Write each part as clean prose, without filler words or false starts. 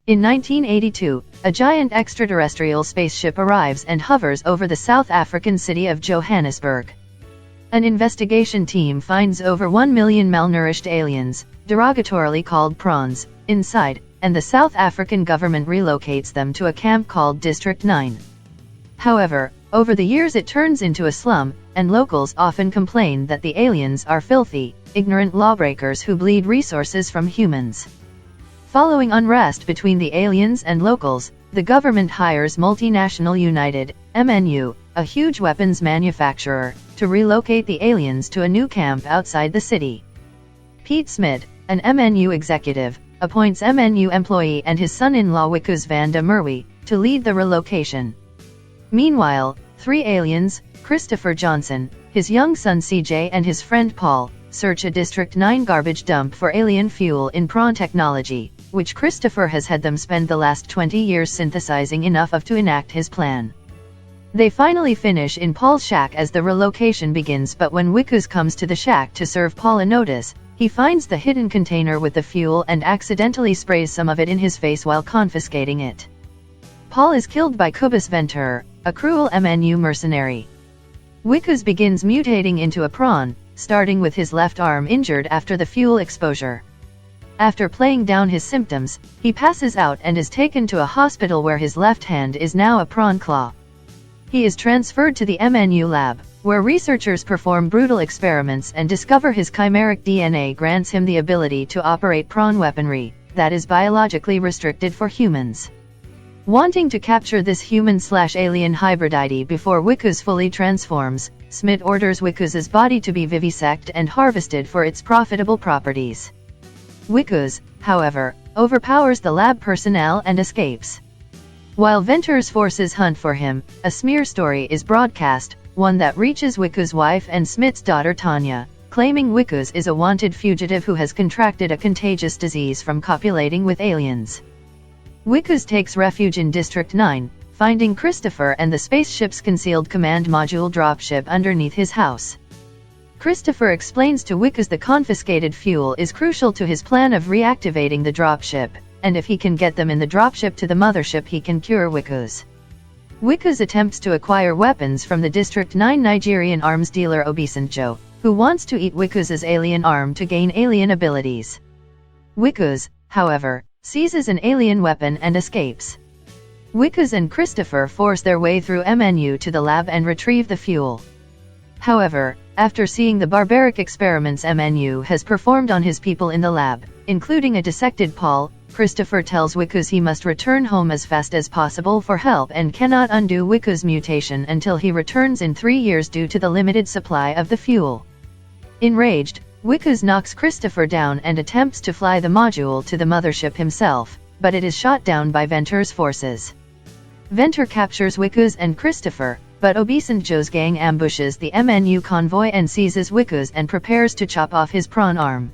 In 1982, a giant extraterrestrial spaceship arrives and hovers over the South African city of Johannesburg. An investigation team finds over 1 million malnourished aliens, derogatorily called prawns, inside, and the South African government relocates them to a camp called District 9. However, over the years it turns into a slum, and locals often complain that the aliens are filthy, ignorant lawbreakers who bleed resources from humans. Following unrest between the aliens and locals, the government hires multinational United, MNU, a huge weapons manufacturer, to relocate the aliens to a new camp outside the city. Pete Smit, an MNU executive, appoints MNU employee and his son-in-law Wikus van der Merwe, to lead the relocation. Meanwhile, 3 aliens, Christopher Johnson, his young son CJ and his friend Paul, search a District 9 garbage dump for alien fuel in prawn technology, which Christopher has had them spend the last 20 years synthesizing enough of to enact his plan. They finally finish in Paul's shack as the relocation begins, but when Wikus comes to the shack to serve Paul a notice, he finds the hidden container with the fuel and accidentally sprays some of it in his face while confiscating it. Paul is killed by Cobus Venture, a cruel MNU mercenary. Wikus begins mutating into a prawn, starting with his left arm injured after the fuel exposure. After playing down his symptoms, he passes out and is taken to a hospital where his left hand is now a prawn claw. He is transferred to the MNU lab, where researchers perform brutal experiments and discover his chimeric DNA grants him the ability to operate prawn weaponry, that is biologically restricted for humans. Wanting to capture this human/alien hybridity before Wikus fully transforms, Smit orders Wikus's body to be vivisected and harvested for its profitable properties. Wikus, however, overpowers the lab personnel and escapes. While Venture's forces hunt for him, a smear story is broadcast, one that reaches Wikus' wife and Smit's daughter Tanya, claiming Wikus is a wanted fugitive who has contracted a contagious disease from copulating with aliens. Wikus takes refuge in District 9, finding Christopher and the spaceship's concealed command module dropship underneath his house. Christopher explains to Wikus the confiscated fuel is crucial to his plan of reactivating the dropship, and if he can get them in the dropship to the mothership he can cure Wikus. Wikus attempts to acquire weapons from the District 9 Nigerian arms dealer Obasanjo, who wants to eat Wikus's alien arm to gain alien abilities. Wikus, however, seizes an alien weapon and escapes. Wikus and Christopher force their way through MNU to the lab and retrieve the fuel. However, after seeing the barbaric experiments MNU has performed on his people in the lab, including a dissected Paul, Christopher tells Wikus he must return home as fast as possible for help and cannot undo Wikus' mutation until he returns in 3 years due to the limited supply of the fuel. Enraged, Wikus knocks Christopher down and attempts to fly the module to the mothership himself, but it is shot down by Venture's forces. Venture captures Wikus and Christopher, but Obasanjo's gang ambushes the MNU convoy and seizes Wikus and prepares to chop off his prawn arm.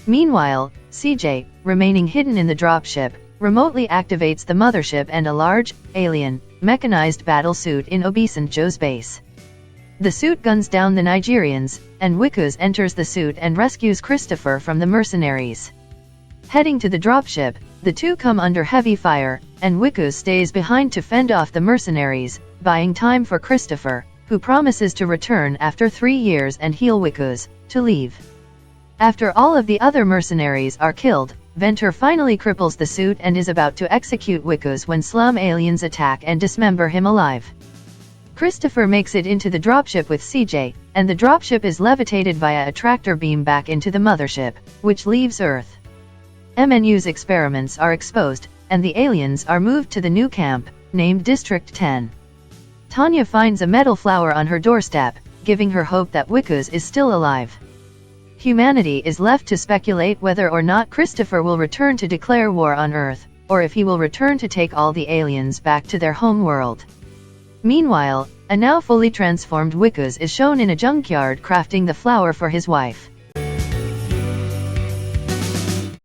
Meanwhile, CJ, remaining hidden in the dropship, remotely activates the mothership and a large, alien, mechanized battle suit in Obasanjo's base. The suit guns down the Nigerians, and Wikus enters the suit and rescues Christopher from the mercenaries. Heading to the dropship, the two come under heavy fire, and Wikus stays behind to fend off the mercenaries, buying time for Christopher, who promises to return after 3 years and heal Wikus, to leave. After all of the other mercenaries are killed, Venture finally cripples the suit and is about to execute Wikus when slum aliens attack and dismember him alive. Christopher makes it into the dropship with CJ, and the dropship is levitated via a tractor beam back into the mothership, which leaves Earth. MNU's experiments are exposed, and the aliens are moved to the new camp, named District 10. Tanya finds a metal flower on her doorstep, giving her hope that Wikus is still alive. Humanity is left to speculate whether or not Christopher will return to declare war on Earth, or if he will return to take all the aliens back to their home world. Meanwhile, a now fully transformed Wikus is shown in a junkyard crafting the flower for his wife.